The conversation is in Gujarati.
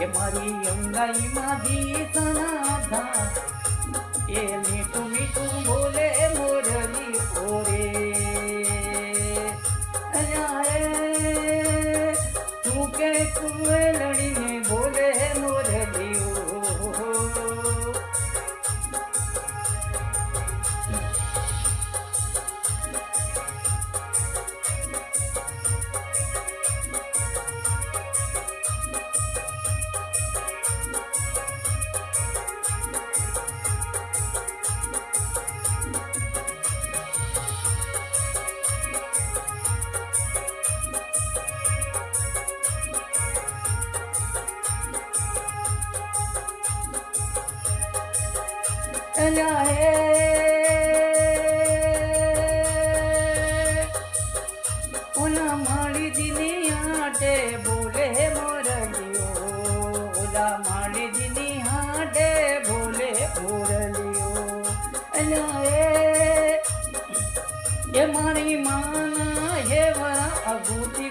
એ મારી અંગાઈ માંથી સનાધા એ મીઠું મીઠું બોલે મોરલી ઓરે તું કે કુંવલણીને બોલે મોરલી ઓલા માળી દીની હાટે બોલે મોરલીઓ ઓલા માળી દીની હાટે બોલે મોરલીઓ એ મારી માના હે વરા અગુતી